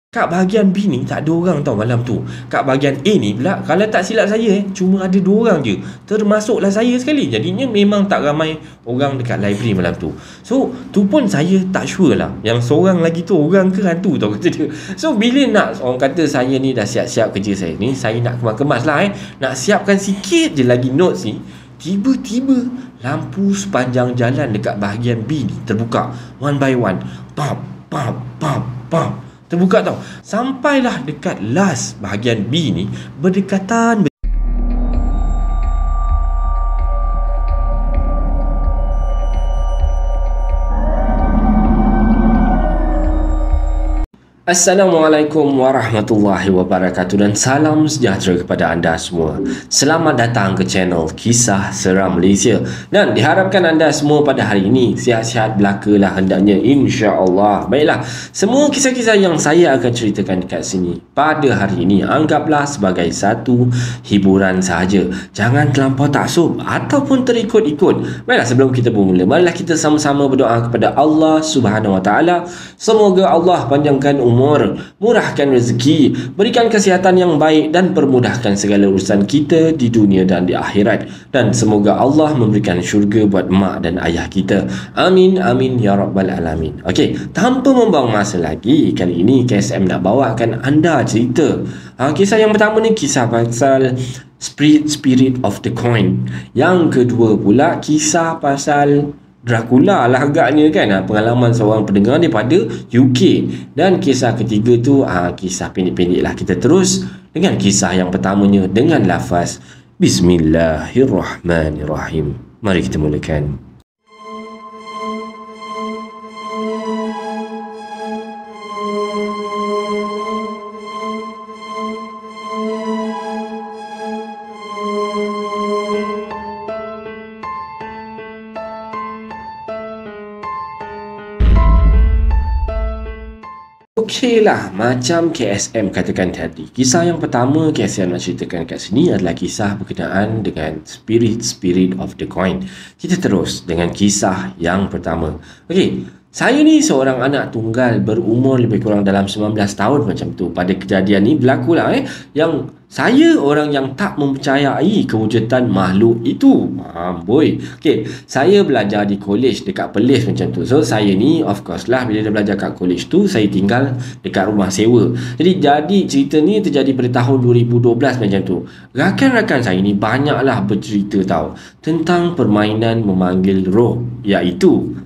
Kat bahagian B ni tak ada orang tau malam tu. Kat bahagian A ni pula, kalau tak silap saya cuma ada 2 orang je. Termasuklah saya sekali. Jadinya memang tak ramai orang dekat library malam tu. So tu pun saya tak sure lah yang seorang lagi tu orang ke hantu tau kata dia. So bila nak orang kata saya ni dah siap-siap kerja saya ni, saya nak kemas-kemas lah nak siapkan sikit je lagi notes ni. Tiba-tiba lampu sepanjang jalan dekat bahagian B ni terbuka one by one. Pam, pam, pam, pam. Terbuka tau. Sampailah dekat last bahagian B ni berdekatan. Assalamualaikum warahmatullahi wabarakatuh dan salam sejahtera kepada anda semua. Selamat datang ke channel Kisah Seram Malaysia. Dan diharapkan anda semua pada hari ini sihat-sihat belaka lah hendaknya, insya-Allah. Baiklah, semua kisah-kisah yang saya akan ceritakan dekat sini pada hari ini anggaplah sebagai satu hiburan sahaja. Jangan terlampau taksub ataupun terikut-ikut. Baiklah, sebelum kita bermula, marilah kita sama-sama berdoa kepada Allah Subhanahu Wa Taala. Semoga Allah panjangkan umur, murahkan rezeki, berikan kesihatan yang baik dan permudahkan segala urusan kita di dunia dan di akhirat. Dan semoga Allah memberikan syurga buat mak dan ayah kita. Amin, amin, ya rabbal alamin. Okey, tanpa membuang masa lagi, kali ini KSM nak bawakan anda cerita. Kisah yang pertama ni kisah pasal Spirit of the Coin. Yang kedua pula kisah pasal Dracula lah agaknya kan, pengalaman seorang pendengar daripada UK. Dan kisah ketiga tu kisah pendek-pendek lah. Kita terus dengan kisah yang pertamanya dengan lafaz Bismillahirrahmanirrahim. Mari kita mulakan. Okey lah, macam KSM katakan tadi, kisah yang pertama KSM nak ceritakan kat sini adalah kisah berkenaan dengan Spirit of the Coin. Kita terus dengan kisah yang pertama. Okey, saya ni seorang anak tunggal berumur lebih kurang dalam 19 tahun macam tu. Pada kejadian ni berlaku lah yang saya orang yang tak mempercayai kewujudan makhluk itu. Boy. Okey, saya belajar di college dekat Perlis macam tu. So saya ni of course lah bila dia belajar kat college tu, saya tinggal dekat rumah sewa. Jadi cerita ni terjadi pada tahun 2012 macam tu. Rakan-rakan saya ni banyaklah bercerita tahu tentang permainan memanggil roh, iaitu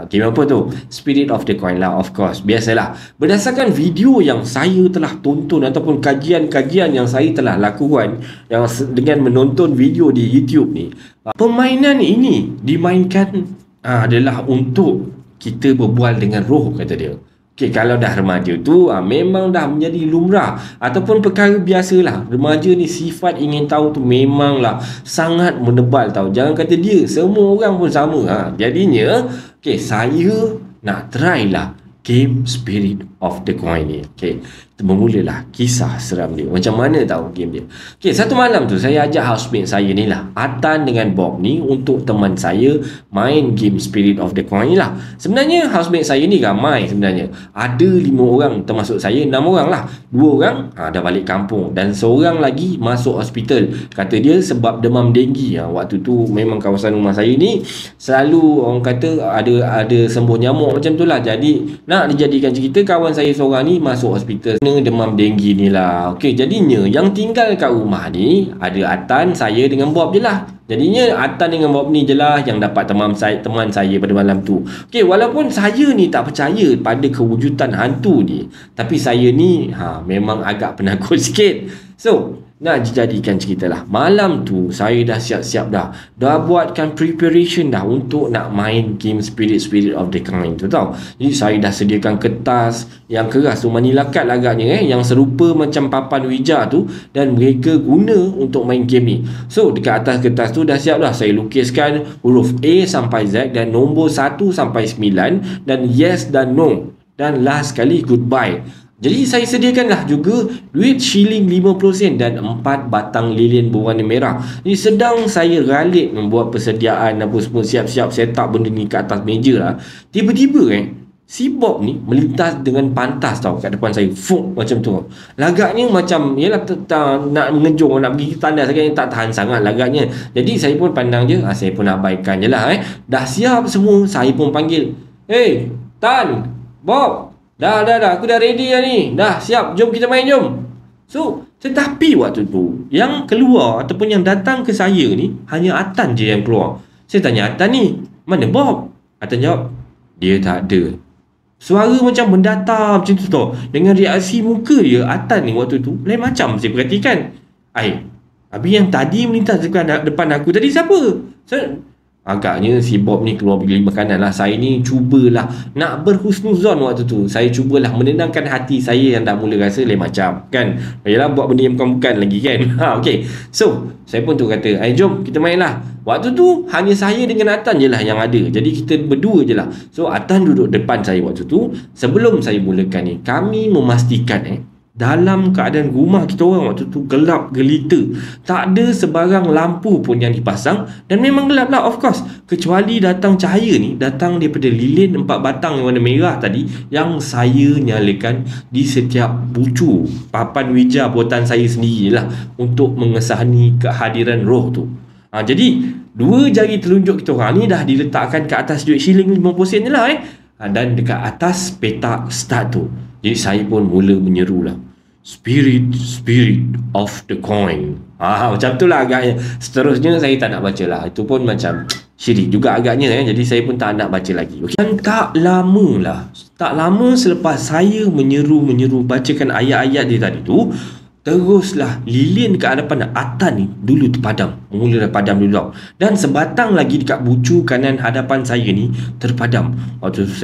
game apa tu? Spirit of the Coin lah, of course. Biasalah, berdasarkan video yang saya telah tonton ataupun kajian-kajian yang saya telah lakukan yang dengan menonton video di YouTube ni, permainan ini dimainkan adalah untuk kita berbual dengan roh, kata dia. Okey, kalau dah remaja tu memang dah menjadi lumrah ataupun perkara biasalah. Remaja ni sifat ingin tahu tu memanglah sangat menebal tau. Jangan kata dia, semua orang pun sama. Jadinya okey, saya nak try lah game Spirit of the Coin ni. Okey, bermulalah kisah seram dia. Macam mana tahu game dia? Okey, satu malam tu saya ajak housemate saya ni lah, Atan dengan Bob ni, untuk teman saya main game Spirit of the Coin ni lah. Sebenarnya housemate saya ni ramai sebenarnya. Ada 5 orang, termasuk saya 6 orang lah. 2 orang dah balik kampung dan seorang lagi masuk hospital. Kata dia sebab demam denggi. Waktu tu memang kawasan rumah saya ni selalu orang kata ada sembuh nyamuk macam tu lah. Jadi nak dijadikan cerita, kawan saya seorang ni masuk hospital demam denggi ni lah. Okey, jadinya yang tinggal kat rumah ni ada Atan, saya dengan Bob je lah. Jadinya Atan dengan Bob ni je lah yang dapat teman saya pada malam tu. Okey, walaupun saya ni tak percaya pada kewujudan hantu ni, tapi saya ni memang agak penakut sikit. So nak dijadikan cerita lah, malam tu saya dah siap-siap dah buatkan preparation dah untuk nak main game Spirit of the Coin tu tau. Jadi saya dah sediakan kertas yang keras tu, manila card lah agaknya yang serupa macam papan Ouija tu, dan mereka guna untuk main game ni. So dekat atas kertas tu dah siap dah saya lukiskan huruf A sampai Z dan nombor 1 sampai 9 dan yes dan no, dan last sekali goodbye. Jadi saya sediakanlah juga duit shilling 50 sen dan 4 batang lilin berwarna merah. Jadi sedang saya ralik membuat persediaan apa semua, siap-siap set up benda ni kat atas meja lah, tiba-tiba Si Bob ni melintas dengan pantas tau kat depan saya. Fuk, macam tu. Lagaknya macam, yelah nak mengejung, nak pergi tandas, tak tahan sangat lagaknya. Jadi saya pun pandang je, saya pun abaikan je lah. Dah siap semua, saya pun panggil, "Hey, Tan, Bob, dah, aku dah ready dah ni. Dah siap, jom kita main, jom." So, tetapi waktu tu, yang keluar ataupun yang datang ke saya ni, hanya Atan je yang keluar. Saya tanya Atan ni, "Mana Bob?" Atan jawab, "Dia tak ada." Suara macam mendatar macam tu tau. Dengan reaksi muka dia, Atan ni waktu tu lain macam saya perhatikan. Habis yang tadi melintas depan aku tadi siapa? Agaknya si Bob ni keluar beli makanan lah. Saya ni cubalah nak berhusnuzon waktu tu. Saya cubalah menenangkan hati saya yang dah mula rasa lain macam, kan. Yalah, buat benda yang bukan-bukan lagi, kan. Okay. So, saya pun tu kata, jom kita main lah. Waktu tu hanya saya dengan Atan je lah yang ada. Jadi kita berdua je lah. So, Atan duduk depan saya waktu tu. Sebelum saya mulakan ni, kami memastikan dalam keadaan rumah kita orang waktu tu gelap gelita. Tak ada sebarang lampu pun yang dipasang. Dan memang gelap lah, of course. Kecuali datang cahaya ni, datang daripada lilin 4 batang yang warna merah tadi, yang saya nyalakan di setiap bucu papan wija buatan saya sendiri lah, untuk mengesahani kehadiran roh tu. Jadi 2 jari telunjuk kita orang ni dah diletakkan ke atas duit shilling 50 sen je lah. Dan dekat atas petak start tu. Jadi saya pun mula menyeru lah, Spirit of the coin. Macam tu lah agaknya. Seterusnya saya tak nak baca lah. Itu pun macam syirik juga agaknya. Jadi saya pun tak nak baca lagi. Okay. Dan tak lama selepas saya menyeru bacakan ayat-ayat dia tadi tu, teruslah lilin ke hadapan Atan ni dulu terpadam. Mula dah padam dulu tau. Dan sebatang lagi dekat bucu kanan hadapan saya ni terpadam. Waktu tu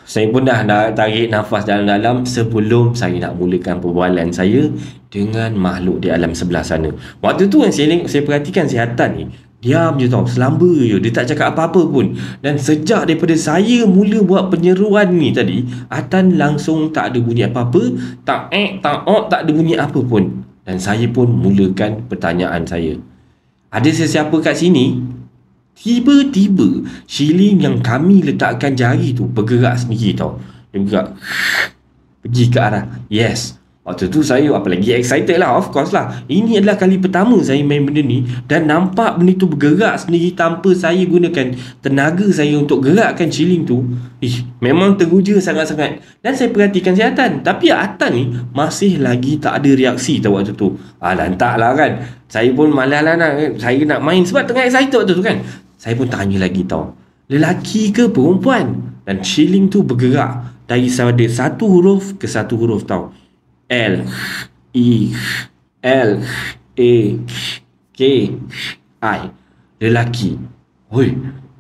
saya pun dah tarik nafas dalam-dalam sebelum saya nak mulakan perbualan saya dengan makhluk di alam sebelah sana. Waktu tu yang saya perhatikan si Atan ni, diam je tau, selamba je, dia tak cakap apa-apa pun. Dan sejak daripada saya mula buat penyeruan ni tadi, Atan langsung tak ada bunyi apa-apa, tak ada bunyi apa pun. Dan saya pun mulakan pertanyaan saya. Ada sesiapa kat sini? Tiba-tiba shilling yang kami letakkan jari tu bergerak sendiri tau. Dia bergerak pergi ke arah yes. Waktu tu saya apalagi excited lah, of course lah. Ini adalah kali pertama saya main benda ni, dan nampak benda tu bergerak sendiri tanpa saya gunakan tenaga saya untuk gerakkan shilling tu. Memang teruja sangat-sangat. Dan saya perhatikan si Atan, tapi Atan ni masih lagi tak ada reaksi tau waktu tu. Lantak lah kan. Saya pun malas lah saya nak main sebab tengah excited waktu tu kan. Saya pun tanya lagi tau, lelaki ke perempuan? Dan shilling tu bergerak dari satu huruf ke satu huruf tau. L, E, L, A, K, I. Lelaki.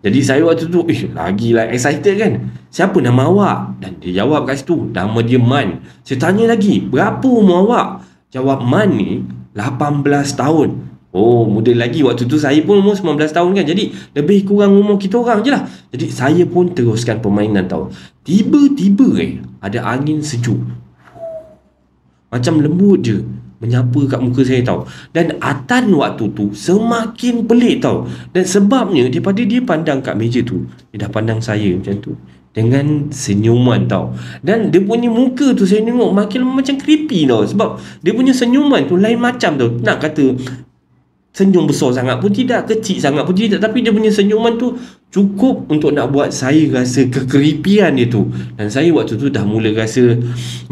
Jadi saya waktu tu lagi lah excited kan. Siapa nama awak? Dan dia jawab kat situ, nama dia Man. Saya tanya lagi, berapa umur awak? Jawab Man ni 18 tahun. Muda lagi. Waktu tu saya pun umur 19 tahun kan. Jadi lebih kurang umur kita orang je lah. Jadi saya pun teruskan permainan tau. Tiba-tiba ada angin sejuk, macam lembut je, menyapa kat muka saya tau. Dan Atan waktu tu semakin pelik tau. Dan sebabnya daripada dia pandang kat meja tu, dia dah pandang saya macam tu dengan senyuman tau. Dan dia punya muka tu saya tengok makin macam creepy tau. Sebab dia punya senyuman tu lain macam tau. Nak kata senyum besar sangat pun tidak, kecil sangat pun tidak, tapi dia punya senyuman tu cukup untuk nak buat saya rasa kekeripian dia tu. Dan saya waktu tu dah mula rasa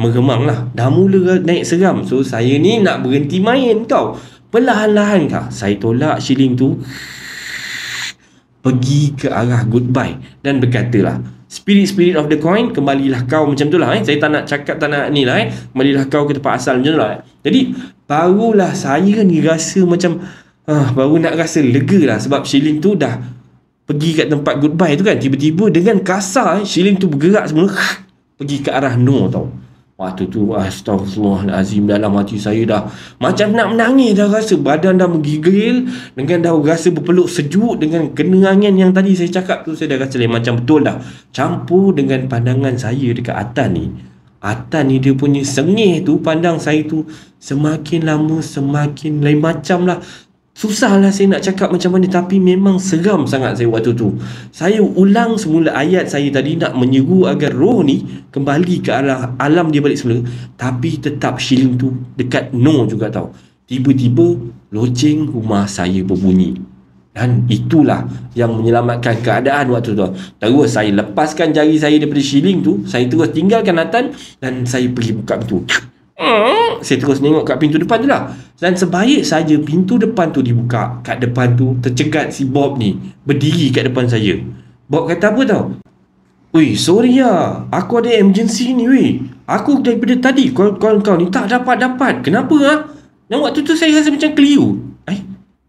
meremang lah, dah mula naik seram. So saya ni nak berhenti main tau. Perlahan-lahan saya tolak shilling tu, pergi ke arah goodbye dan berkatalah, Spirit of the coin, kembalilah kau, macam tu lah. Saya tak nak cakap, tak nak ni lah. Kembalilah kau ke tempat asal, macam tu lah. Jadi barulah saya ni rasa macam baru nak rasa lega lah. Sebab shilling tu dah pergi kat tempat goodbye tu kan. Tiba-tiba dengan kasar shilling tu bergerak semula pergi ke arah no tau. Waktu tu astagfirullahalazim, dalam hati saya dah macam nak menangis dah, rasa badan dah menggigil, dengan dah rasa berpeluk sejuk, dengan kena angin yang tadi saya cakap tu, saya dah rasa lain macam betul dah. Campur dengan pandangan saya dekat Atan ni dia punya sengih tu, pandang saya tu semakin lama semakin lain macam lah. Susahlah saya nak cakap macam mana, tapi memang seram sangat saya waktu tu. Saya ulang semula ayat saya tadi nak menyeru agar roh ni kembali ke arah alam dia balik semula, tapi tetap shilling tu dekat no juga tau. Tiba-tiba loceng rumah saya berbunyi. Dan itulah yang menyelamatkan keadaan waktu tu. Terus saya lepaskan jari saya daripada shilling tu, saya terus tinggalkan Atan dan saya pergi buka pintu. Saya terus tengok kat pintu depan tu lah. Dan sebaik saja pintu depan tu dibuka, kat depan tu tercegat si Bob ni berdiri kat depan saya. Bob kata apa tau? "Ui, sorry lah, aku ada emergency ni weh. Aku daripada tadi call kau ni tak dapat. Kenapa ah?" Dan waktu tu saya rasa macam keliru.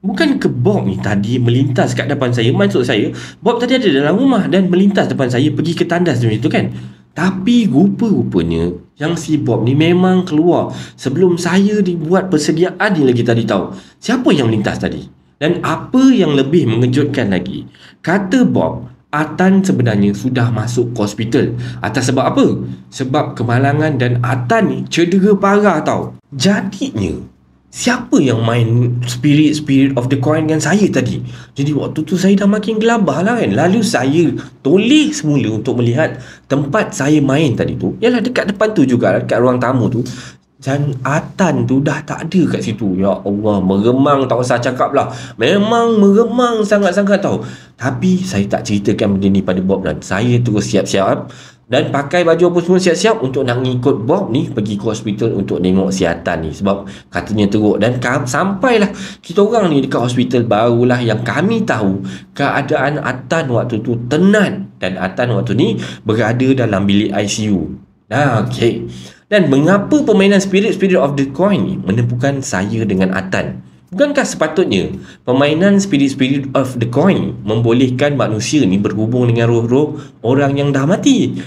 Bukan ke Bob ni tadi melintas kat depan saya? Maksud saya, Bob tadi ada dalam rumah dan melintas depan saya pergi ke tandas macam itu kan. Tapi rupa-rupanya yang si Bob ni memang keluar sebelum saya dibuat persediaan ni lagi tadi tahu. Siapa yang melintas tadi? Dan apa yang lebih mengejutkan lagi, kata Bob, Atan sebenarnya sudah masuk ke hospital. Atas sebab apa? Sebab kemalangan dan Atan ni cedera parah tau. Jadinya siapa yang main spirit of the coin dengan saya tadi? Jadi waktu tu saya dah makin gelabah lah kan. Lalu saya toleh semula untuk melihat tempat saya main tadi tu. Yalah dekat depan tu juga, dekat ruang tamu tu. Dan Atan tu dah tak ada kat situ. Ya Allah, meremang tak usah cakap lah. Memang meremang sangat-sangat tau. Tapi saya tak ceritakan benda ni pada Bob dan saya terus siap-siap dan pakai baju apa semua siap-siap untuk nak ngikut Bob ni pergi ke hospital untuk tengok si Atan ni sebab katanya teruk. Dan sampailah kita orang ni dekat hospital, barulah yang kami tahu keadaan Atan waktu tu tenat dan Atan waktu ni berada dalam bilik ICU. Okey. Dan mengapa permainan Spirit of the Coin ni menemukan saya dengan Atan? Bukankah sepatutnya permainan Spirit of the Coin membolehkan manusia ni berhubung dengan roh-roh orang yang dah mati?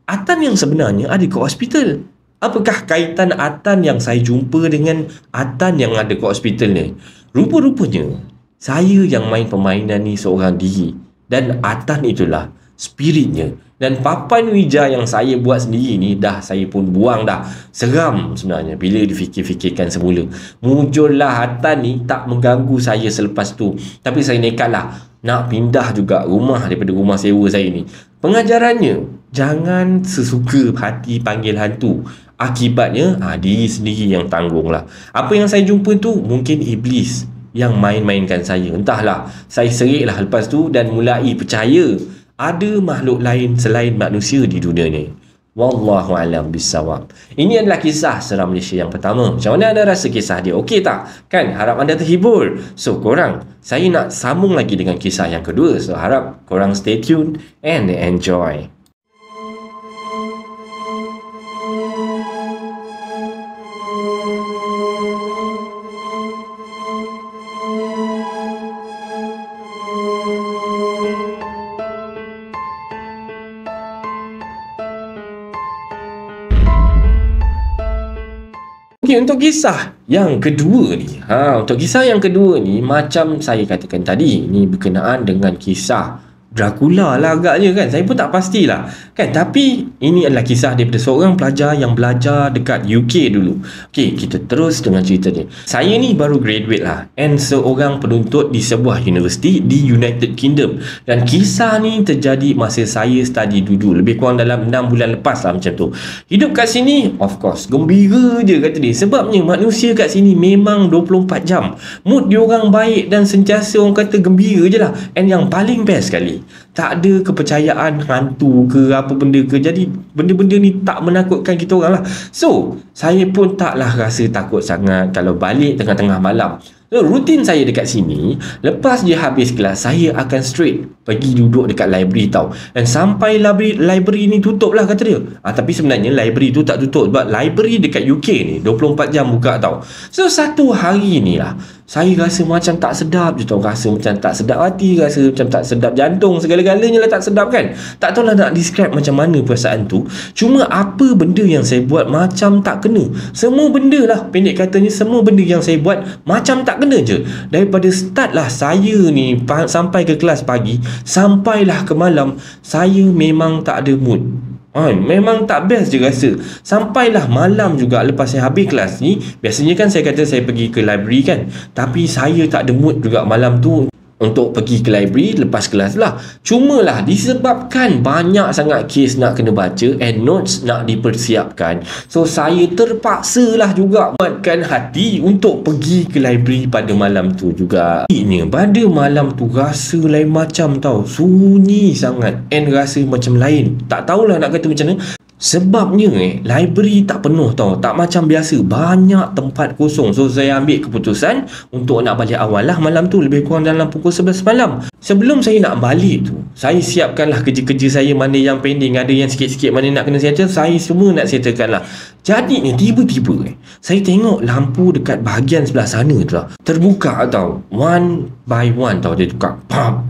Atan yang sebenarnya ada ke hospital. Apakah kaitan Atan yang saya jumpa dengan Atan yang ada ke hospital ni? Rupa-rupanya saya yang main permainan ni seorang diri dan Atan itulah spiritnya. Dan papan Ouija yang saya buat sendiri ni dah saya pun buang dah. Seram sebenarnya bila difikir-fikirkan semula. Muncullah Atan ni tak mengganggu saya selepas tu. Tapi saya nekatlah nak pindah juga rumah daripada rumah sewa saya ni. Pengajarannya, jangan sesuka hati panggil hantu. Akibatnya diri sendiri yang tanggung lah. Apa yang saya jumpa tu mungkin iblis yang main-mainkan saya. Entahlah, saya seriklah lepas tu dan mulai percaya ada makhluk lain selain manusia di dunia ni. Wallahu a'lam bissawab. Ini adalah kisah seram Malaysia yang pertama. Macam mana anda rasa kisah dia? Okey tak? Kan harap anda terhibur. So korang, saya nak sambung lagi dengan kisah yang kedua. So harap korang stay tuned and enjoy. Okey, untuk kisah yang kedua ni, untuk kisah yang kedua ni macam saya katakan tadi, ni berkenaan dengan kisah Dracula lah agaknya kan. Saya pun tak pastilah kan. Tapi ini adalah kisah daripada seorang pelajar yang belajar dekat UK dulu. Okey, kita terus dengan cerita ni. Saya ni baru graduate lah and seorang penuntut di sebuah universiti di United Kingdom. Dan kisah ni terjadi masa saya study dulu, lebih kurang dalam 6 bulan lepas lah macam tu. Hidup kat sini of course gembira je kata dia. Sebabnya manusia kat sini memang 24 jam. Mood diorang baik dan sentiasa orang kata gembira je lah. And yang paling best sekali, tak ada kepercayaan hantu ke apa benda ke. Jadi benda-benda ni tak menakutkan kita orang lah. So saya pun taklah rasa takut sangat kalau balik tengah-tengah malam. So, rutin saya dekat sini, lepas je habis kelas, saya akan straight pergi duduk dekat library tau. Dan sampai library ni tutup lah kata dia. Tapi sebenarnya library tu tak tutup sebab library dekat UK ni 24 jam buka tau. So satu hari ni lah saya rasa macam tak sedap je tau. Rasa macam tak sedap hati, rasa macam tak sedap jantung, segala-galanya lah tak sedap kan. Tak tahulah nak describe macam mana perasaan tu. Cuma apa benda yang saya buat macam tak kena. Semua benda lah, pendek katanya semua benda yang saya buat macam tak kena je. Daripada start lah saya ni sampai ke kelas pagi, sampailah ke malam, saya memang tak ada mood. Memang tak best je rasa. Sampailah malam juga lepas saya habis kelas ni. Biasanya kan saya kata saya pergi ke library kan. Tapi saya tak ada mood juga malam tu untuk pergi ke library lepas kelas lah. Cumalah disebabkan banyak sangat kes nak kena baca and notes nak dipersiapkan, so saya terpaksa lah juga buatkan hati untuk pergi ke library pada malam tu juga. Ini pada malam tu rasa lain macam tau. Sunyi sangat and rasa macam lain. Tak tahulah nak kata macam mana. Sebabnya library tak penuh tau. Tak macam biasa, banyak tempat kosong. So saya ambil keputusan untuk nak balik awal lah malam tu, lebih kurang dalam pukul 11 malam. Sebelum saya nak balik tu, saya siapkanlah kerja-kerja saya, mana yang pending, ada yang sikit-sikit mana nak kena settle, saya semua nak settlekan lah. Jadi ni tiba-tiba saya tengok lampu dekat bahagian sebelah sana tu lah terbuka tau, one by one tau. Dia tukar pam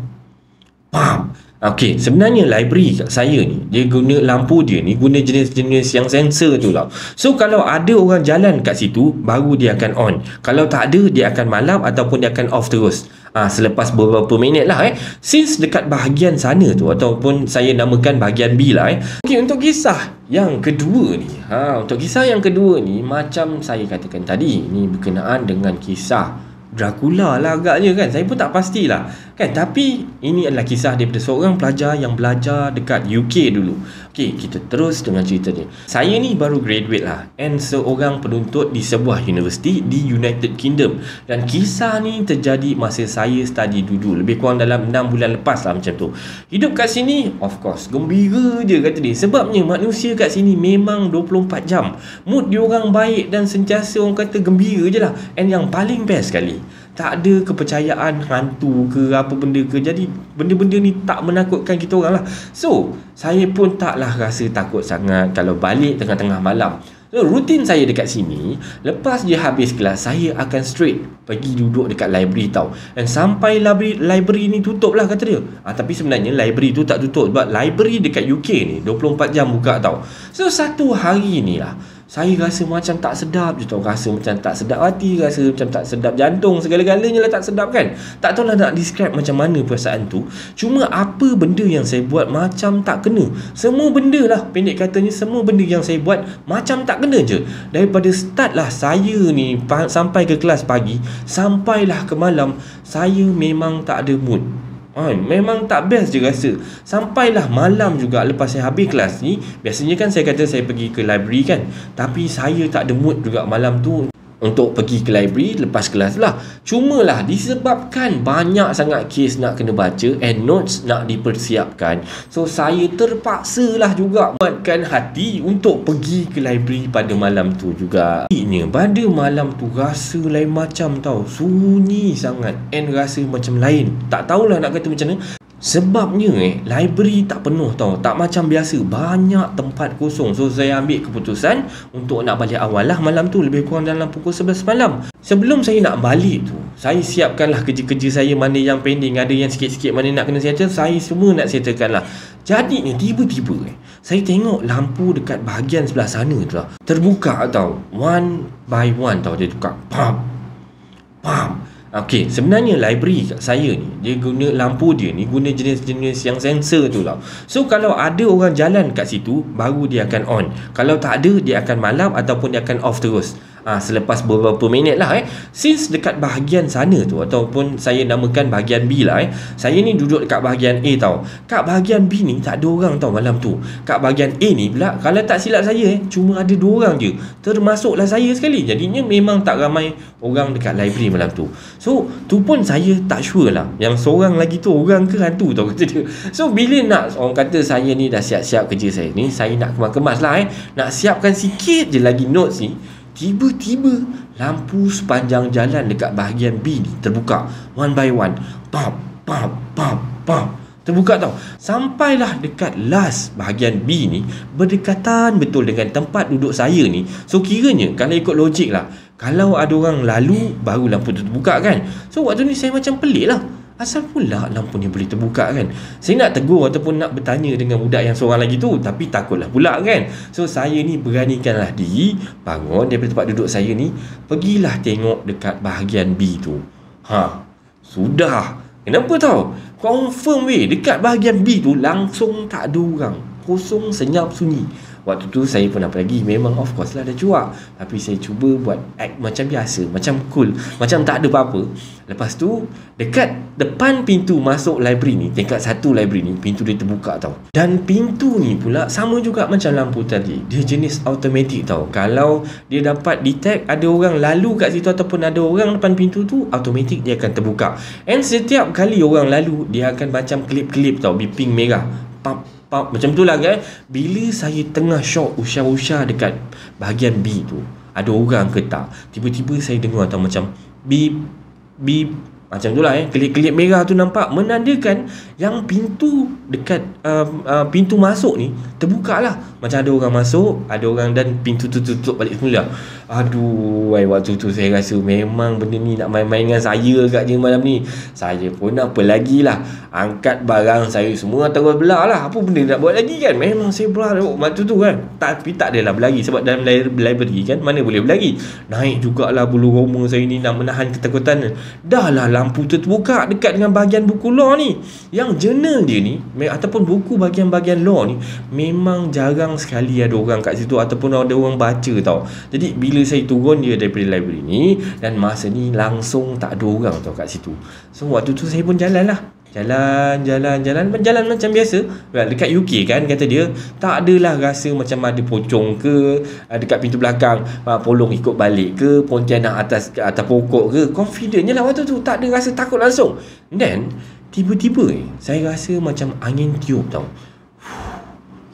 pam. Okey, sebenarnya library kat saya ni, dia guna lampu dia ni, guna jenis-jenis yang sensor tu lah. So kalau ada orang jalan kat situ, baru dia akan on. Kalau tak ada, dia akan malam ataupun dia akan off terus. Selepas beberapa minit lah Since dekat bahagian sana tu, ataupun saya namakan bahagian B lah Okey, untuk kisah yang kedua ni, untuk kisah yang kedua ni, macam saya katakan tadi, ni berkenaan dengan kisah Dracula lah agaknya kan. Saya pun tak pastilah kan. Tapi ini adalah kisah daripada seorang pelajar yang belajar dekat UK dulu. Okey, kita terus dengan ceritanya. Saya ni baru graduate lah, and seorang penuntut di sebuah universiti di United Kingdom. Dan kisah ni terjadi masa saya study dulu, lebih kurang dalam 6 bulan lepas lah macam tu. Hidup kat sini of course gembira je kata dia. Sebabnya manusia kat sini memang 24 jam. Mood diorang baik dan sentiasa orang kata gembira je lah. And yang paling best sekali, tak ada kepercayaan hantu ke apa benda ke. Jadi benda-benda ni tak menakutkan kita orang lah. So saya pun taklah rasa takut sangat kalau balik tengah-tengah malam. So rutin saya dekat sini, lepas je habis kelas, saya akan straight pergi duduk dekat library tau. Dan sampai library ni tutup lah kata dia. Tapi sebenarnya library tu tak tutup, sebab library dekat UK ni 24 jam buka tau. So satu hari ni lah, saya rasa macam tak sedap je tau. Rasa macam tak sedap hati, rasa macam tak sedap jantung, segala-galanya lah tak sedap kan. Tak tahulah nak describe macam mana perasaan tu. Cuma apa benda yang saya buat macam tak kena. Semua benda lah, pendek katanya, semua benda yang saya buat macam tak kena je. Daripada start lah saya ni sampai ke kelas pagi, sampailah ke malam, saya memang tak ada mood. Memang tak best je rasa. Sampailah malam juga lepas saya habis kelas ni. Biasanya kan saya kata saya pergi ke library kan. Tapi saya tak ada mood juga malam tu untuk pergi ke library lepas kelas lah. Cumalah disebabkan banyak sangat kes nak kena baca and notes nak dipersiapkan, so saya terpaksa lah juga buatkan hati untuk pergi ke library pada malam tu juga. Ini pada malam tu rasa lain macam tau. Sunyi sangat and rasa macam lain. Tak tahulah nak kata macam mana. Sebabnya library tak penuh tau. Tak macam biasa, banyak tempat kosong. So saya ambil keputusan untuk nak balik awal lah malam tu, lebih kurang dalam pukul 11 malam. Sebelum saya nak balik tu, saya siapkanlah kerja-kerja saya, mana yang pending, ada yang sikit-sikit mana nak kena settle, saya semua nak settlekan lah. Jadi ni tiba-tiba saya tengok lampu dekat bahagian sebelah sana tu lah terbuka tau, one by one tau. Dia tukar pam pam. Okey, sebenarnya library kat saya ni, dia guna lampu dia ni, guna jenis-jenis yang sensor tu lah. So kalau ada orang jalan kat situ, baru dia akan on. Kalau tak ada, dia akan malam ataupun dia akan off terus. Selepas beberapa minit lah Since dekat bahagian sana tu, ataupun saya namakan bahagian B lah saya ni duduk dekat bahagian A tau. Kat bahagian B ni tak ada orang tau malam tu. Kat bahagian A ni pula, kalau tak silap saya cuma ada 2 orang je, termasuklah saya sekali. Jadinya memang tak ramai orang dekat library malam tu. So tu pun saya tak sure lah yang seorang lagi tu orang ke hantu tau kata dia. So bila nak, orang kata saya ni dah siap-siap kerja saya ni, saya nak kemas-kemas lah nak siapkan sikit je lagi notes ni, tiba-tiba lampu sepanjang jalan dekat bahagian B ni terbuka one by one. Pam pam pam pam. Terbuka tau. Sampailah dekat last bahagian B ni, berdekatan betul dengan tempat duduk saya ni. So kiranya kalau ikut logik lah, kalau ada orang lalu baru lampu tu terbuka kan. So waktu ni saya macam pelik lah, asal pula lampu ni boleh terbuka kan. Saya nak tegur ataupun nak bertanya dengan budak yang seorang lagi tu, tapi takutlah pula kan. So saya ni beranikanlah diri, bangun daripada tempat duduk saya ni, pergilah tengok dekat bahagian B tu. Sudah. Kenapa tau? Confirm weh, dekat bahagian B tu langsung tak ada orang. kosong, senyap, sunyi. Waktu tu saya pun apa lagi, memang of course lah dah cuak, tapi saya cuba buat act macam biasa, macam cool, macam tak ada apa-apa. Lepas tu dekat depan pintu masuk library ni, tingkat 1 library ni, pintu dia terbuka tau. Dan pintu ni pula sama juga macam lampu tadi, dia jenis automatic tau. Kalau dia dapat detect ada orang lalu kat situ ataupun ada orang depan pintu tu, automatic dia akan terbuka. And setiap kali orang lalu, dia akan macam kelip-kelip tau, beeping merah, pap macam tu lah kan. Bila saya tengah shock usha-usha dekat bahagian B tu, ada orang ke tak, tiba-tiba saya dengar tau macam beep beep, macam tu lah kelip-kelip merah tu nampak, menandakan yang pintu dekat pintu masuk ni terbuka lah. Macam ada orang masuk, ada orang, dan pintu tu tutup balik semula. Aduh, waktu tu saya rasa memang benda ni nak main-main dengan saya agaknya malam ni. Saya pun apa lagi lah, angkat barang saya semua terus belah lah. Apa benda nak buat lagi kan. Memang saya belah waktu tu kan. Tapi tak adalah berlari, sebab dalam library kan mana boleh berlari. Naik jugalah bulu roma saya ni nak menahan ketakutan. Dah lah lampu tu terbuka dekat dengan bahagian buku law ni. Yang jurnal dia ni ataupun buku bahagian-bahagian law ni, memang jarang sekali ada orang kat situ ataupun ada orang baca tau. Jadi bila saya turun dia daripada library ni, dan masa ni langsung tak ada orang tau kat situ. So waktu tu saya pun jalan lah, Jalan macam biasa. Dekat UK kan, kata dia tak adalah rasa macam ada pocong ke dekat pintu belakang, polong ikut balik ke, pontianak atas pokok ke. Confident je lah waktu tu, tak ada rasa takut langsung. Dan tiba-tiba saya rasa macam angin tiup tau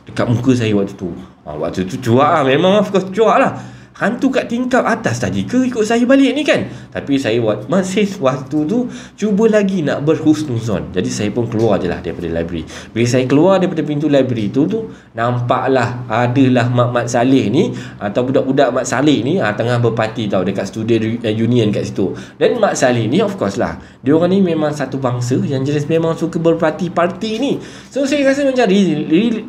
dekat muka saya waktu tu. Waktu tu cuak lah, memang of course cuak lah. Hantu kat tingkap atas tadi ke ikut saya balik ni kan. Tapi saya masih waktu tu cuba lagi nak berhusnuzon. Jadi saya pun keluar je lah daripada library. Bila saya keluar daripada pintu library tu nampaklah adalah Mat Saleh ni atau budak-budak Mat Saleh ni tengah berparti tau dekat student union kat situ. Dan Mat Saleh ni of course lah, dia orang ni memang satu bangsa yang jenis memang suka berparti-parti ni. So saya rasa macam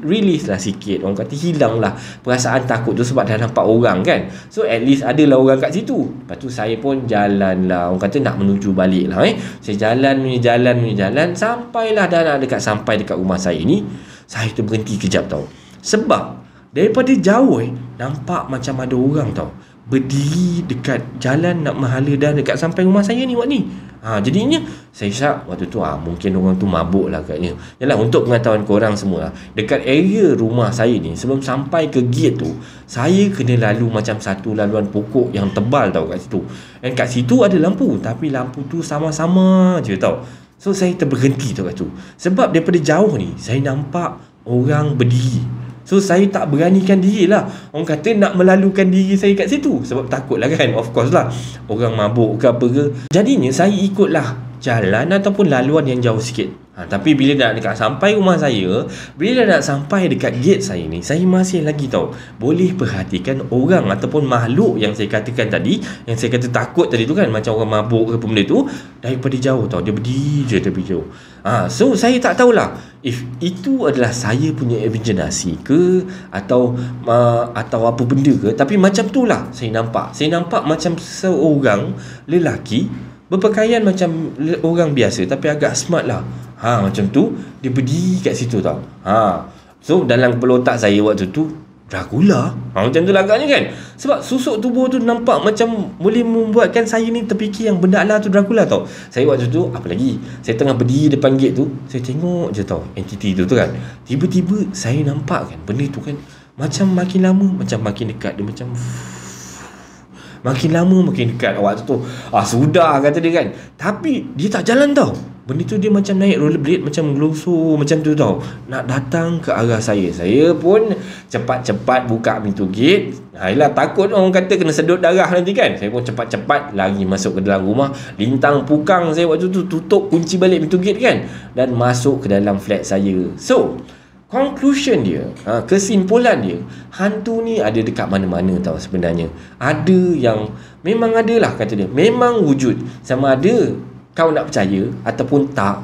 release lah sikit, orang kata hilang lah perasaan takut tu sebab dah nampak orang kan. So at least adalah orang kat situ. Lepas tu saya pun jalan lah, orang kata nak menuju balik lah Saya jalan sampailah dah nak sampai dekat rumah saya ni. Saya tu berhenti kejap tau, sebab daripada jauh nampak macam ada orang tau berdiri dekat jalan nak menghala dah dekat sampai rumah saya ni waktu ni. Jadinya saya syak waktu tu mungkin orang tu mabuk lah katnya. Yalah, untuk pengetahuan korang semua dekat area rumah saya ni, sebelum sampai ke gate tu, saya kena lalu macam satu laluan pokok yang tebal tau kat situ. Dan kat situ ada lampu, tapi lampu tu sama-sama je tau. So saya terberhenti tau kat tu, sebab daripada jauh ni saya nampak orang berdiri. So saya tak beranikan diri lah, orang kata nak melalukan diri saya kat situ, sebab takut lah kan, of course lah, orang mabuk ke apa ke. Jadinya saya ikutlah jalan ataupun laluan yang jauh sikit. Tapi bila dah dekat sampai rumah saya, bila dah nak sampai dekat gate saya ni, saya masih lagi tahu boleh perhatikan orang ataupun makhluk yang saya katakan tadi, yang saya kata takut tadi tu kan, macam orang mabuk ke apa benda tu, daripada jauh tau, dia berdiri je dari jauh. So saya tak tahulah if itu adalah saya punya imaginasi ke atau apa benda ke, tapi macam tu lah saya nampak macam seorang lelaki berpakaian macam orang biasa tapi agak smart lah. Macam tu dia berdiri kat situ tau. So dalam kepala otak saya waktu tu, Dracula. Macam tu lah agaknya kan. Sebab susuk tubuh tu nampak macam boleh membuatkan saya ni terfikir yang benda lah tu Dracula tau. Saya waktu tu, apa lagi, saya tengah berdiri depan gate tu, saya tengok je tau entiti tu kan. Tiba-tiba saya nampak kan benda tu kan, macam makin lama macam makin dekat. Dia macam makin lama makin dekat. Waktu tu sudah kata dia kan. Tapi dia tak jalan tau. Benda tu dia macam naik rollerblade, macam ngelosor macam tu tau, nak datang ke arah saya. Saya pun cepat-cepat buka pintu gate. Yelah, takut orang kata kena sedut darah nanti kan. Saya pun cepat-cepat lari masuk ke dalam rumah. Lintang pukang saya waktu tu, tutup kunci balik pintu gate kan, dan masuk ke dalam flat saya. So conclusion dia, kesimpulan dia, hantu ni ada dekat mana-mana tau sebenarnya. Ada yang memang ada lah kata dia, memang wujud, sama ada kau nak percaya ataupun tak.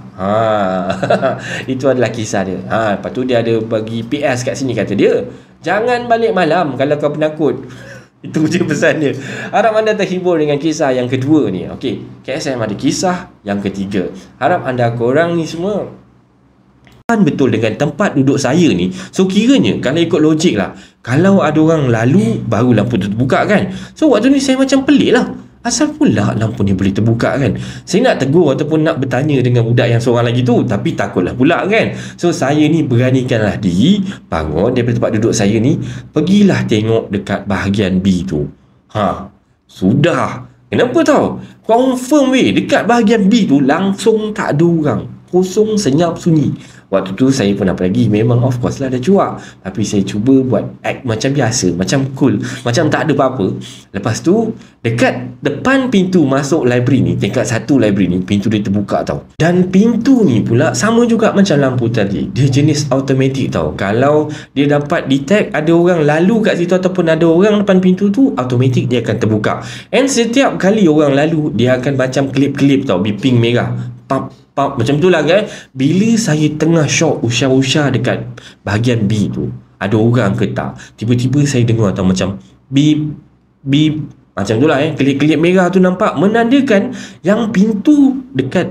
Itu adalah kisah dia. Lepas tu dia ada bagi PS kat sini, kata dia, jangan balik malam kalau kau penakut. Itu je pesan dia. Harap anda terhibur dengan kisah yang kedua ni. Okey, KSM ada kisah yang ketiga. Harap anda korang ni semua betul dengan tempat duduk saya ni. So kiranya kalau ikut logik lah, kalau ada orang lalu baru lampu tu terbuka kan. So waktu ni saya macam pelik lah, asal pula lampu ni boleh terbuka kan. Saya nak tegur ataupun nak bertanya dengan budak yang seorang lagi tu, tapi takutlah pula kan. So saya ni beranikanlah diri, bangun daripada tempat duduk saya ni, pergilah tengok dekat bahagian B tu. Sudah. Kenapa tau? Confirm dekat bahagian B tu langsung tak ada orang. Kosong, senyap, sunyi. Waktu tu saya pun apa lagi, memang of course lah dah cuak, tapi saya cuba buat act macam biasa, macam cool, macam tak ada apa-apa. Lepas tu dekat depan pintu masuk library ni, tingkat 1 library ni, pintu dia terbuka tau. Dan pintu ni pula sama juga macam lampu tadi, dia jenis automatic tau. Kalau dia dapat detect ada orang lalu kat situ ataupun ada orang depan pintu tu, automatic dia akan terbuka. And setiap kali orang lalu, dia akan macam kelip-kelip tau, beeping merah, pap macam tu lah kan. Bila saya tengah shock usah-usah dekat bahagian B tu, ada orang ke tak, tiba-tiba saya dengar tau macam beep macam tu lah kelip-kelip merah tu nampak, menandakan yang pintu dekat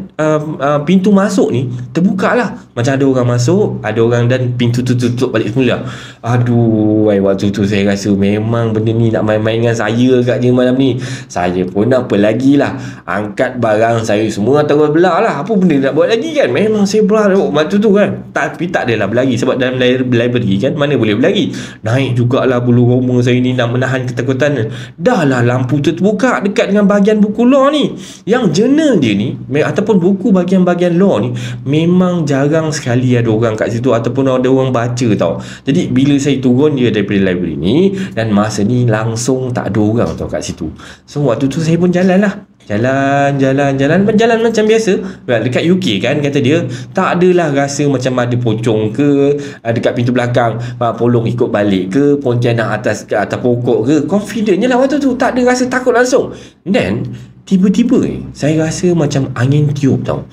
pintu masuk ni terbuka lah. Macam ada orang masuk, ada orang, dan pintu tu tutup balik semula. Aduh, waktu tu saya rasa memang benda ni nak main-main dengan saya agaknya malam ni. Saya pun apa lagi lah, angkat barang saya semua terus belah lah. Apa benda nak buat lagi kan. Memang saya belah waktu tu kan. Tapi tak adalah berlari, sebab dalam library kan mana boleh berlari. Naik jugalah bulu roma saya ni nak menahan ketakutan. Dah lah lampu tu terbuka dekat dengan bahagian buku law ni. Yang jurnal dia ni ataupun buku bahagian-bahagian law ni memang jarang sekali ada orang kat situ ataupun ada orang baca tau. Jadi bila saya turun dia daripada library ni, dan masa ni langsung tak ada orang tau kat situ. So waktu tu saya pun jalan lah, jalan macam biasa. Dekat UK kan, kata dia tak adalah rasa macam ada pocong ke dekat pintu belakang, polong ikut balik ke, pontianak atas pokok ke. Confident je lah waktu tu, tak ada rasa takut langsung. Dan tiba-tiba saya rasa macam angin tiup tau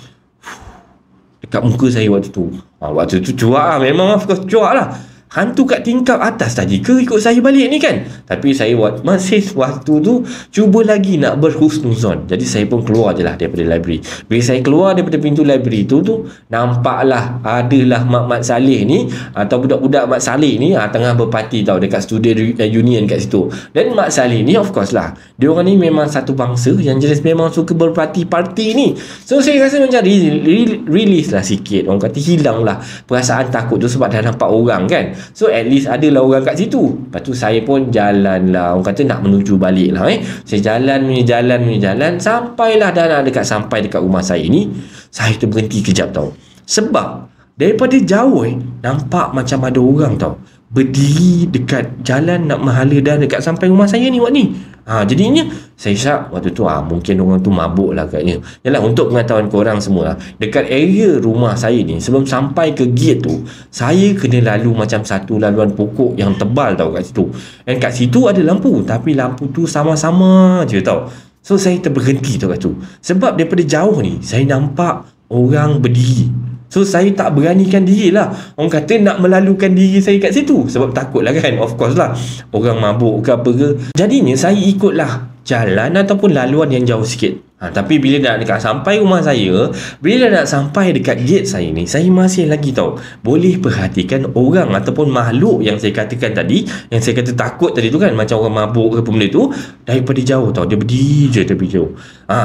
dekat muka saya waktu tu. Waktu tu cuak lah, memang of course cuak lah. Hantu kat tingkap atas tadi ke ikut saya balik ni kan. Tapi saya masih waktu tu cuba lagi nak berhusnuzon. Jadi saya pun keluar je lah daripada library. Bila saya keluar daripada pintu library tu nampaklah adalah Mat Saleh ni atau budak-budak Mat Saleh ni tengah berparti tau dekat student union kat situ. Dan Mat Saleh ni of course lah, dia orang ni memang satu bangsa yang jenis memang suka berparti-parti ni. So saya rasa macam release lah sikit, orang kata hilang lah perasaan takut tu sebab dah nampak orang kan. So at least adalah orang kat situ. Lepas tu saya pun jalan lah, orang kata nak menuju balik lah Saya jalan sampailah dah nak sampai dekat rumah saya ni. Saya tu berhenti kejap tau, sebab daripada jauh nampak macam ada orang tau berdiri dekat jalan nak menghala dah dekat sampai rumah saya ni waktu ni. Jadinya saya syak waktu tu mungkin orang tu mabuk lah katnya. Yalah, untuk pengetahuan korang semua lah, dekat area rumah saya ni, sebelum sampai ke gate tu, saya kena lalu macam satu laluan pokok yang tebal tau kat situ. Dan kat situ ada lampu, tapi lampu tu sama-sama je tau. So saya terberhenti tau kat tu, sebab daripada jauh ni saya nampak orang berdiri. So saya tak beranikan diri lah, orang kata nak melalukan diri saya kat situ, sebab takut lah kan, of course lah, orang mabuk ke apa ke. Jadinya saya ikutlah jalan ataupun laluan yang jauh sikit. Tapi bila dah dekat sampai rumah saya, bila dah nak sampai dekat gate saya ni, saya masih lagi tahu boleh perhatikan orang ataupun makhluk yang saya katakan tadi, yang saya kata takut tadi tu kan, macam orang mabuk ke apa benda tu, daripada jauh tau, dia berdiri je tepi jauh.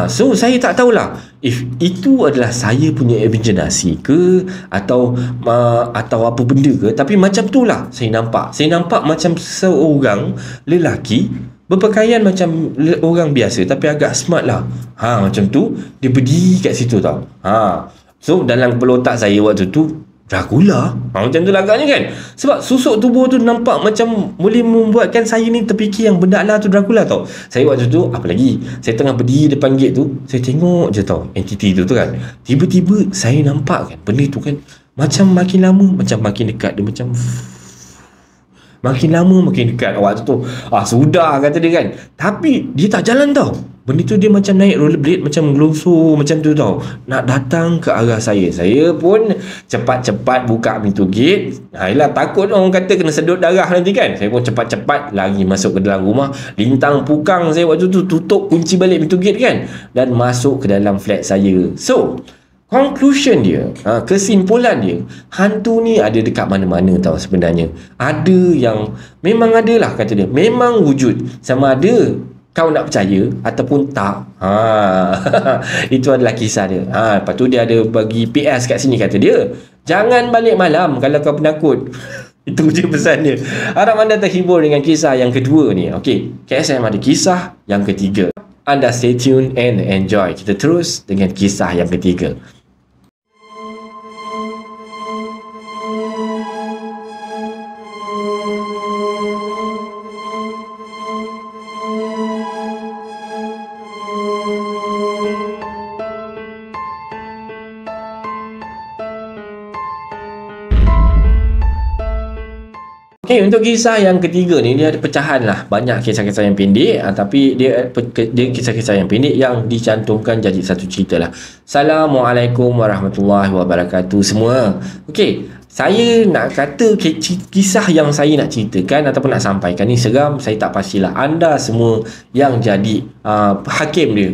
So saya tak tahulah if itu adalah saya punya imaginasi ke atau apa benda ke, tapi macam tu lah saya nampak macam seorang lelaki berpakaian macam orang biasa tapi agak smart lah. Macam tu dia berdiri kat situ tau. So dalam kepala otak saya waktu tu, Dracula. Macam tu lah agaknya kan. Sebab susuk tubuh tu nampak macam boleh membuatkan saya ni terfikir yang benda lah tu Dracula tau. Saya waktu tu, apa lagi, saya tengah berdiri depan gate tu, saya tengok je tau entiti tu kan. Tiba-tiba saya nampak kan benda tu kan, macam makin lama macam makin dekat. Dia macam makin lama makin dekat. Waktu tu sudah kata dia kan. Tapi dia tak jalan tau. Benda tu dia macam naik rollerblade, macam gelosor macam tu tau, nak datang ke arah saya. Saya pun cepat-cepat buka pintu gate. Yelah, takut orang kata kena sedut darah nanti kan. Saya pun cepat-cepat lari masuk ke dalam rumah. Lintang pukang saya waktu tu, tutup kunci balik pintu gate kan, dan masuk ke dalam flat saya. So Conclusion dia, kesimpulan dia, hantu ni ada dekat mana-mana tau sebenarnya. Ada yang memang ada lah kata dia, memang wujud. Sama ada kau nak percaya ataupun tak. Itu adalah kisah dia. Lepas tu dia ada bagi PS kat sini, kata dia, jangan balik malam kalau kau penakut. Itu je pesan dia. Harap anda terhibur dengan kisah yang kedua ni. Okey, KSM ada kisah yang ketiga. Anda stay tune and enjoy. Kita terus dengan kisah yang ketiga. Okay, untuk kisah yang ketiga ni, dia ada pecahan lah. Banyak kisah-kisah yang pendek, tapi dia kisah-kisah yang pendek yang dicantumkan jadi satu cerita lah. Assalamualaikum warahmatullahi wabarakatuh semua. Okay, saya nak kata kisah yang saya nak ceritakan ataupun nak sampaikan ni seram, saya tak pastilah anda semua yang jadi hakim dia.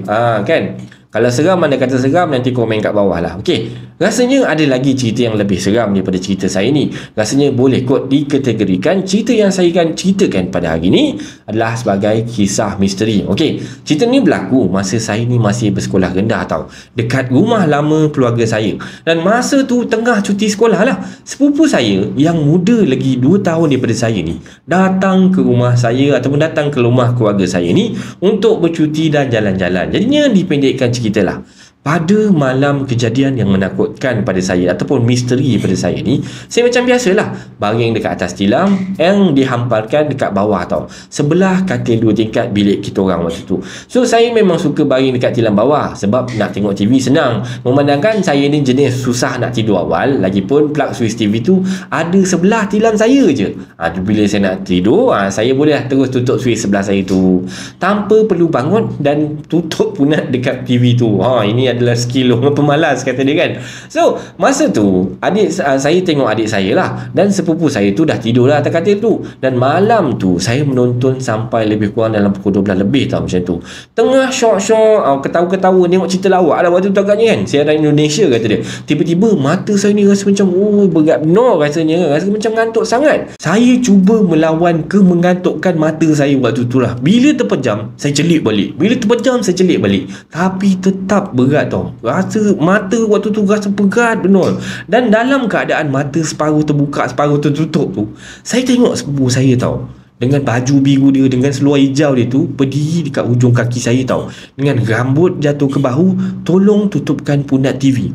Kan? Kalau seram, anda kata seram, nanti komen kat bawah lah. Okey, rasanya ada lagi cerita yang lebih seram daripada cerita saya ni. Rasanya boleh kot dikategorikan cerita yang saya akan ceritakan pada hari ni adalah sebagai kisah misteri. Okey, cerita ni berlaku masa saya ni masih bersekolah rendah tau, dekat rumah lama keluarga saya. Dan masa tu tengah cuti sekolah lah, sepupu saya yang muda lagi 2 tahun daripada saya ni datang ke rumah saya ataupun datang ke rumah keluarga saya ni untuk bercuti dan jalan-jalan. Jadinya dipendekkan cerita lah, pada malam kejadian yang menakutkan pada saya ataupun misteri pada saya ni, saya macam biasalah baring dekat atas tilam yang dihamparkan dekat bawah tau, sebelah katil 2 tingkat bilik kita orang waktu tu. So saya memang suka baring dekat tilam bawah sebab nak tengok TV senang. Memandangkan saya ni jenis susah nak tidur awal, lagipun plug switch TV tu ada sebelah tilam saya je. Bila saya nak tidur, saya boleh terus tutup switch sebelah saya tu tanpa perlu bangun dan tutup punat dekat TV tu. Ini adalah skill orang pemalas, kata dia kan. So masa tu saya tengok adik saya lah, dan sepupu saya tu dah tidur lah atas katil tu. Dan malam tu saya menonton sampai lebih kurang dalam pukul 12 lebih tau, macam tu. Tengah syok-syok, ketawa-ketawa tengok cerita lawak lah waktu tu agaknya kan, siaran Indonesia kata dia. Tiba-tiba mata saya ni rasa macam berat benar rasanya, rasa macam ngantuk sangat. Saya cuba melawan mengantukkan mata saya waktu tu lah. Bila terpejam saya celik balik, tapi tetap berat tau. Rasa mata waktu tu rasa pegat benar. Dan dalam keadaan mata separuh terbuka separuh tertutup tu, saya tengok sepupu saya tau, dengan baju biru dia, dengan seluar hijau dia tu, berdiri dekat ujung kaki saya tau, dengan rambut jatuh ke bahu, tolong tutupkan punat TV.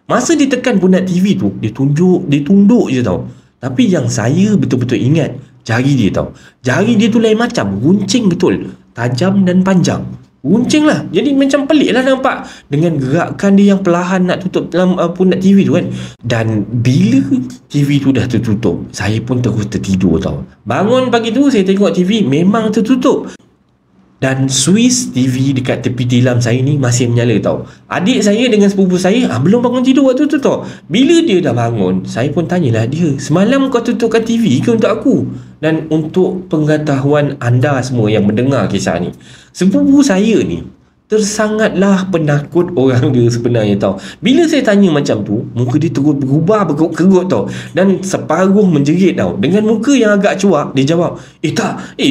Masa dia tekan punat TV tu, dia tunduk je tau. Tapi yang saya betul-betul ingat, jari dia tau. Jari dia tu lain macam, runcing betul, tajam dan panjang. Runcing lah, jadi macam pelik lah nampak, dengan gerakan dia yang perlahan nak tutup dalam punat TV tu kan. Dan bila TV tu dah tertutup, saya pun terus tertidur tau. Bangun pagi tu saya tengok TV memang tertutup, dan switch TV dekat tepi tilam saya ni masih menyala tau. Adik saya dengan sepupu saya belum bangun tidur waktu tu tau. Bila dia dah bangun, saya pun tanyalah dia, semalam kau tutupkan TV ke untuk aku? Dan untuk pengetahuan anda semua yang mendengar kisah ni, sepupu saya ni tersangatlah penakut orang dia sebenarnya tau. Bila saya tanya macam tu, muka dia terus berubah berkerut tau, dan separuh menjerit tau. Dengan muka yang agak cuak, dia jawab,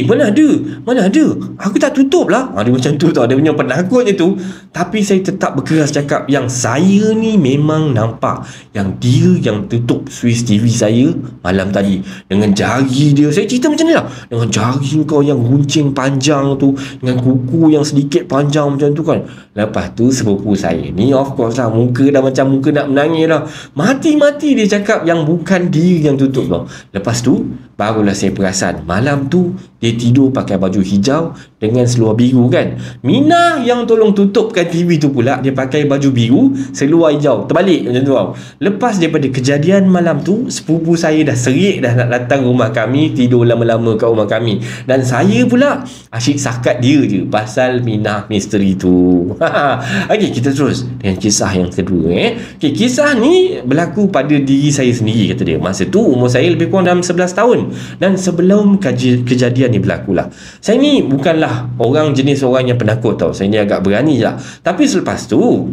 mana ada, aku tak tutup lah. Dia macam tu tau, dia punya penakutnya tu. Tapi saya tetap berkeras cakap yang saya ni memang nampak yang dia yang tutup switch TV saya malam tadi dengan jari dia. Saya cerita macam ni lah, dengan jari kau yang runcing panjang tu, dengan kuku yang sedikit panjang macam tu kan. Lepas tu sepupu saya ni of course lah, muka dah macam muka nak menangis lah. Mati-mati dia cakap yang bukan dia yang tutup tau. Lepas tu barulah saya perasan malam tu dia tidur pakai baju hijau dengan seluar biru kan. Mina yang tolong tutupkan TV tu pula, dia pakai baju biru, seluar hijau, terbalik macam tu tau. Lepas daripada kejadian malam tu, sepupu saya dah serik dah nak datang rumah kami, tidur lama-lama kat rumah kami. Dan saya pula asyik sakat dia je pasal Mina misteri tu. Okey, kita terus dengan kisah yang kedua. Okey, kisah ni berlaku pada diri saya sendiri, kata dia. Masa tu umur saya lebih kurang dalam 11 tahun. Dan sebelum kejadian ni berlaku lah, saya ni bukanlah orang jenis orang yang penakut tau. Saya ni agak berani je lah. Tapi selepas tu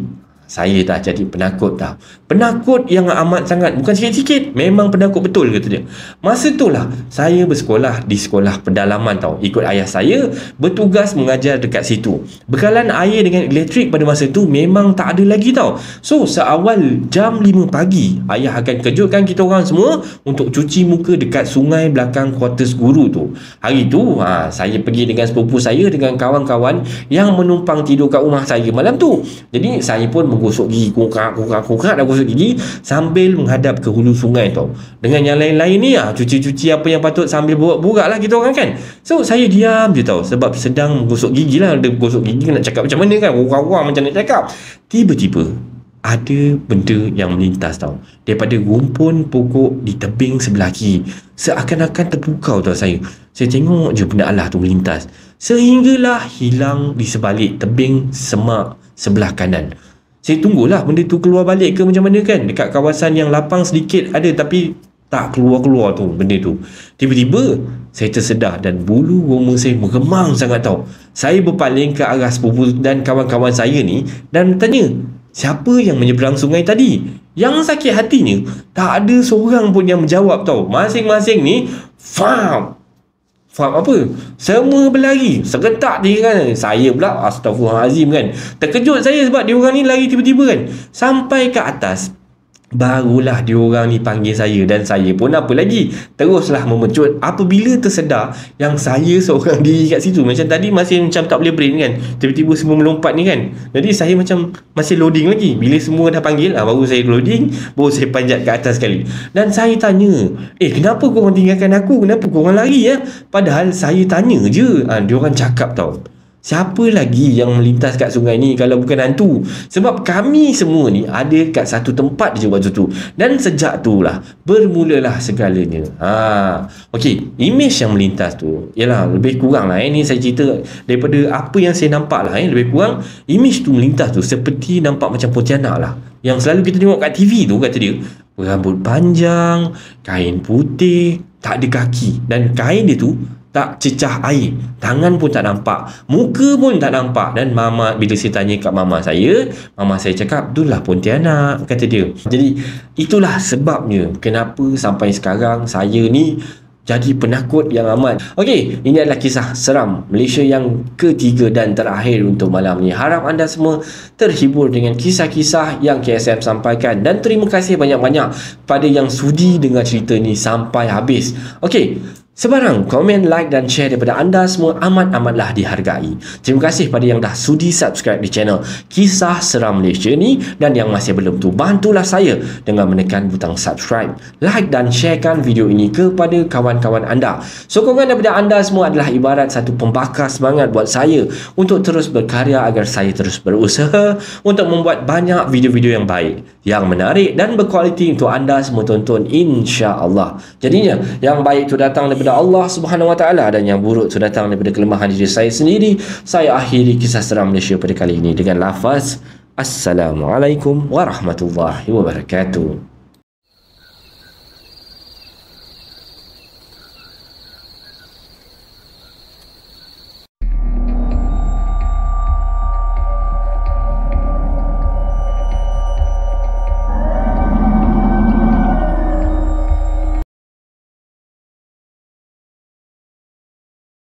saya dah jadi penakut tau. Penakut yang amat sangat, bukan sikit-sikit, memang penakut betul kata dia. Masa tu lah saya bersekolah di sekolah pedalaman tau, ikut ayah saya bertugas mengajar dekat situ. Bekalan air dengan elektrik pada masa tu memang tak ada lagi tau. So seawal jam 5 pagi ayah akan kejutkan kita orang semua untuk cuci muka dekat sungai belakang kuartus guru tu. Hari tu saya pergi dengan sepupu saya dengan kawan-kawan yang menumpang tidur kat rumah saya malam tu. Jadi saya pun menggosok gigi, kukak dah gosok gigi sambil menghadap ke hulu sungai tau. Dengan yang lain-lain ni cuci-cuci apa yang patut sambil borak-borak lah kita orang kan. So saya diam je tau sebab sedang menggosok gigi lah. Dia gosok gigi nak cakap macam mana kan, orang-orang macam nak cakap. Tiba-tiba ada benda yang melintas tau daripada rumpun pokok di tebing sebelah kiri. Seakan-akan terpukau tau saya. Saya tengok je benda alah tu melintas sehinggalah hilang di sebalik tebing semak sebelah kanan. Saya tunggulah benda tu keluar balik ke macam mana kan. Dekat kawasan yang lapang sedikit ada, tapi tak keluar-keluar tu benda tu. Tiba-tiba saya tersedar dan bulu roma saya meremang sangat tau. Saya berpaling ke arah sepupu dan kawan-kawan saya ni dan bertanya, siapa yang menyeberang sungai tadi? Yang sakit hatinya, tak ada seorang pun yang menjawab tau. Masing-masing ni faham apa? Semua berlari serentak dia kan. Saya pula astagfirullahalazim kan. Terkejut saya sebab dia orang ni lari tiba-tiba kan. Sampai ke atas barulah diorang ni panggil saya dan saya pun apa lagi teruslah memecut apabila tersedar yang saya seorang diri kat situ. Macam tadi masih macam tak boleh brain kan, tiba-tiba semua melompat ni kan. Jadi saya macam masih loading lagi. Bila semua dah panggil baru saya loading, baru saya panjat ke atas sekali. Dan saya tanya, kenapa korang tinggalkan aku, kenapa korang lari ya? Padahal saya tanya je, diorang cakap tau, siapa lagi yang melintas kat sungai ni kalau bukan hantu? Sebab kami semua ni ada kat satu tempat je waktu tu. Dan sejak tu lah bermulalah segalanya. Okey, image yang melintas tu ialah lebih kurang lah ni saya cerita daripada apa yang saya nampak lah. Lebih kurang image tu melintas tu seperti nampak macam Pontianak lah, yang selalu kita tengok kat TV tu kata dia. Berambut panjang, kain putih, tak ada kaki, dan kain dia tu tak cecah air, tangan pun tak nampak, muka pun tak nampak. Dan mama, bila saya tanya kat mama saya cakap itulah Pontianak kata dia. Jadi itulah sebabnya kenapa sampai sekarang saya ni jadi penakut yang amat. Okey, ini adalah kisah seram Malaysia yang ketiga dan terakhir untuk malam ni. Harap anda semua terhibur dengan kisah-kisah yang KSM sampaikan, dan terima kasih banyak-banyak pada yang sudi dengar cerita ni sampai habis. Okey, sebarang komen, like dan share daripada anda semua amat-amatlah dihargai. Terima kasih pada yang dah sudi subscribe di channel Kisah Seram Malaysia ni, dan yang masih belum tu, bantulah saya dengan menekan butang subscribe, like dan sharekan video ini kepada kawan-kawan anda. Sokongan daripada anda semua adalah ibarat satu pembakar semangat buat saya untuk terus berkarya agar saya terus berusaha untuk membuat banyak video-video yang baik, yang menarik dan berkualiti untuk anda semua tonton, insya-Allah. Jadinya yang baik itu datang daripada Allah Subhanahu Wa Taala dan yang buruk itu datang daripada kelemahan diri saya sendiri. Saya akhiri kisah seram Malaysia pada kali ini dengan lafaz Assalamualaikum warahmatullahi wabarakatuh.